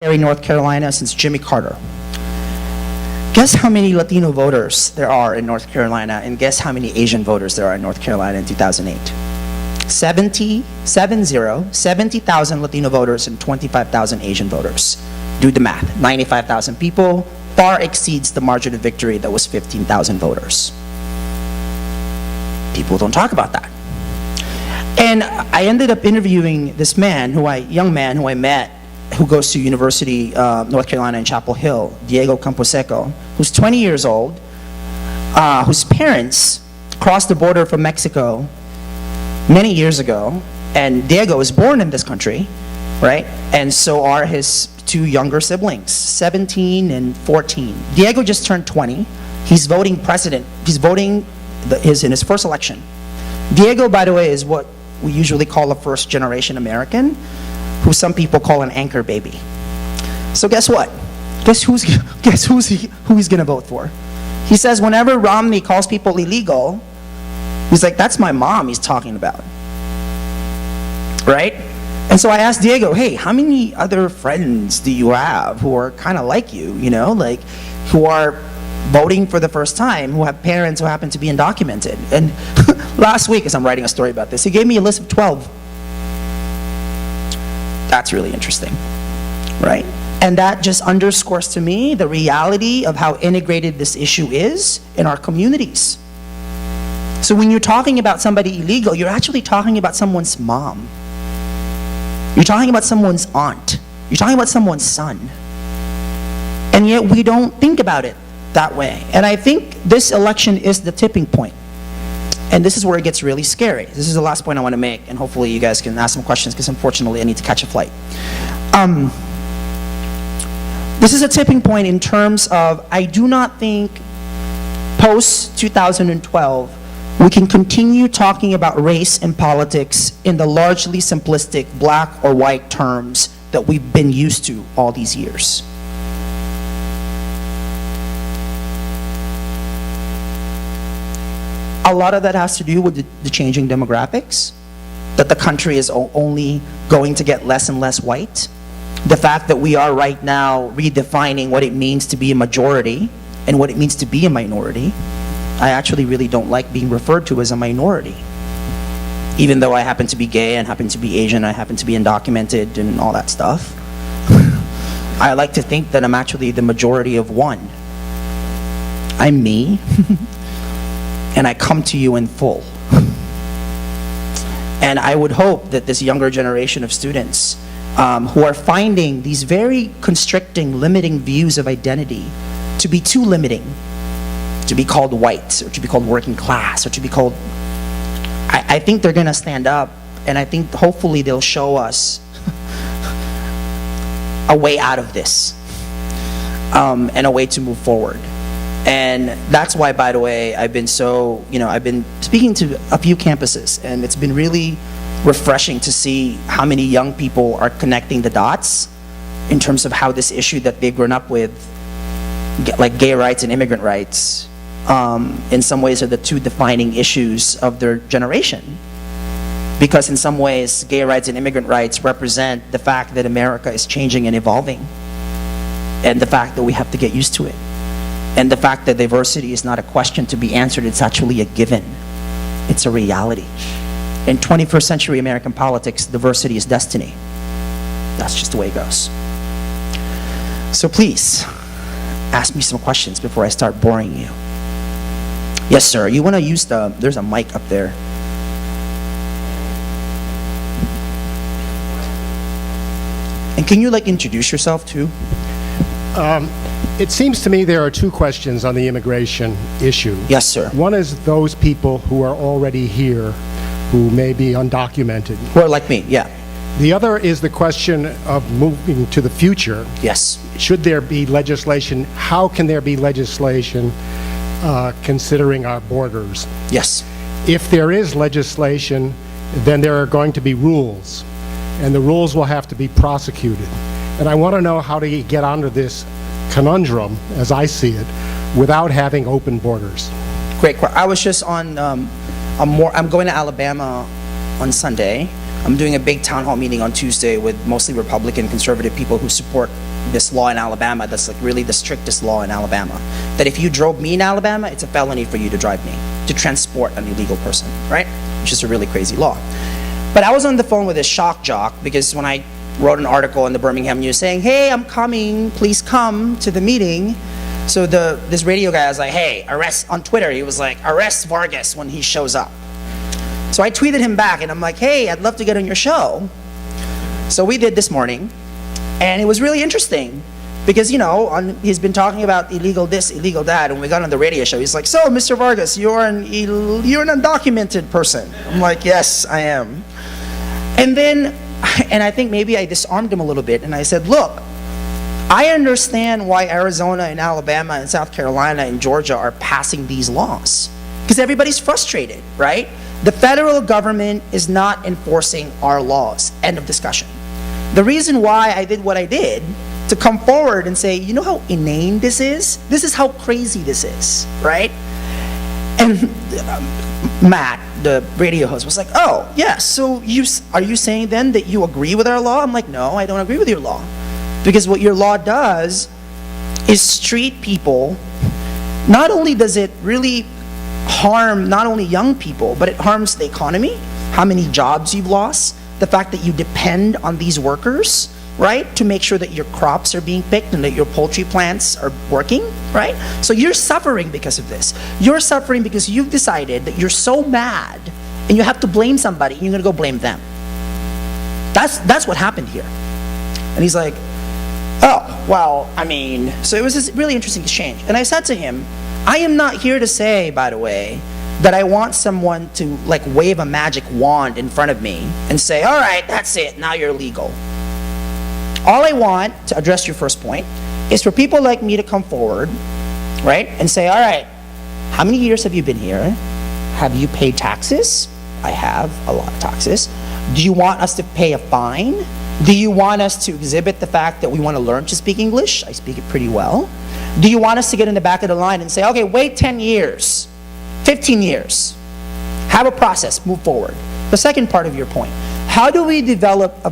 North Carolina since Jimmy Carter. Guess how many Latino voters there are in North Carolina, and guess how many Asian voters there are in North Carolina in 2008? 70,000 Latino voters and 25,000 Asian voters. Do the math. 95,000 people far exceeds the margin of victory that was 15,000 voters. People don't talk about that. And I ended up interviewing this young man who I met, who goes to University North Carolina in Chapel Hill, Diego Camposeco, who's 20 years old, whose parents crossed the border from Mexico many years ago, and Diego was born in this country, right? And so are his two younger siblings, 17 and 14. Diego just turned 20. He's voting president. He's voting in his first election. Diego, by the way, is what we usually call a first-generation American, who some people call an anchor baby. So guess what? Guess who he's gonna vote for? He says whenever Romney calls people illegal, he's like, that's my mom he's talking about, right? And so I asked Diego, hey, how many other friends do you have who are kind of like you, like who are voting for the first time, who have parents who happen to be undocumented? And last week, as I'm writing a story about this, he gave me a list of 12. That's really interesting, right? And that just underscores to me the reality of how integrated this issue is in our communities. So when you're talking about somebody illegal, you're actually talking about someone's mom. You're talking about someone's aunt. You're talking about someone's son. And yet we don't think about it that way. And I think this election is the tipping point. And this is where it gets really scary. This is the last point I want to make, and hopefully you guys can ask some questions, because unfortunately I need to catch a flight. This is a tipping point in terms of, I do not think post-2012 we can continue talking about race and politics in the largely simplistic black or white terms that we've been used to all these years. A lot of that has to do with the changing demographics, that the country is only going to get less and less white. The fact that we are right now redefining what it means to be a majority and what it means to be a minority. I actually really don't like being referred to as a minority. Even though I happen to be gay and happen to be Asian, I happen to be undocumented and all that stuff. I like to think that I'm actually the majority of one. I'm me. And I come to you in full. And I would hope that this younger generation of students who are finding these very constricting, limiting views of identity to be too limiting, to be called white, or to be called working class, or to be called, I think they're gonna stand up, and I think hopefully they'll show us a way out of this, and a way to move forward. And that's why, by the way, I've been speaking to a few campuses, and it's been really refreshing to see how many young people are connecting the dots in terms of how this issue that they've grown up with, like gay rights and immigrant rights, in some ways are the two defining issues of their generation. Because in some ways, gay rights and immigrant rights represent the fact that America is changing and evolving, and the fact that we have to get used to it. And the fact that diversity is not a question to be answered, it's actually a given. It's a reality. In 21st century American politics, diversity is destiny. That's just the way it goes. So please, ask me some questions before I start boring you. Yes, sir, you wanna use there's a mic up there. And can you introduce yourself too? It seems to me there are two questions on the immigration issue. Yes, sir. One is those people who are already here, who may be undocumented. Who are like me, yeah. The other is the question of moving to the future. Yes. Should there be legislation? How can there be legislation considering our borders? Yes. If there is legislation, then there are going to be rules, and the rules will have to be prosecuted. And I want to know how to get onto this conundrum, as I see it, without having open borders. Great. I was just on I'm going to Alabama on Sunday I'm doing a big town hall meeting on Tuesday with mostly Republican, conservative people who support this law in Alabama that's like really the strictest law in Alabama. That if you drove me in Alabama, it's a felony for you to drive me, to transport an illegal person, right? Which is a really crazy law. But I was on the phone with a shock jock because when I wrote an article in the Birmingham News saying, hey, I'm coming, please come to the meeting. So this radio guy was like, hey, arrest, on Twitter, he was like, arrest Vargas when he shows up. So I tweeted him back and I'm like, hey, I'd love to get on your show. So we did this morning, and it was really interesting because, you know, he's been talking about illegal this, illegal that, and we got on the radio show. He's like, so, Mr. Vargas, you're an undocumented person. I'm like, yes, I am. And I think maybe I disarmed him a little bit, and I said, look, I understand why Arizona and Alabama and South Carolina and Georgia are passing these laws. Because everybody's frustrated, right? The federal government is not enforcing our laws. End of discussion. The reason why I did what I did, to come forward and say, you know how inane this is? This is how crazy this is, right? And Matt, the radio host, was like, oh, yeah, so are you saying then that you agree with our law? I'm like, no, I don't agree with your law. Because what your law does is treat people, not only does it really harm not only young people, but it harms the economy, how many jobs you've lost, the fact that you depend on these workers, right, to make sure that your crops are being picked and that your poultry plants are working, right? So you're suffering because of this. You're suffering because you've decided that you're so mad and you have to blame somebody and you're gonna go blame them. That's what happened here. And he's like, oh, well, I mean, so it was this really interesting exchange. And I said to him, I am not here to say, by the way, that I want someone to like wave a magic wand in front of me and say, all right, that's it, now you're legal. All I want, to address your first point, is for people like me to come forward, right, and say, all right, how many years have you been here? Have you paid taxes? I have a lot of taxes. Do you want us to pay a fine? Do you want us to exhibit the fact that we want to learn to speak English? I speak it pretty well. Do you want us to get in the back of the line and say, okay, wait 10 years, 15 years, have a process, move forward? The second part of your point, how do we develop a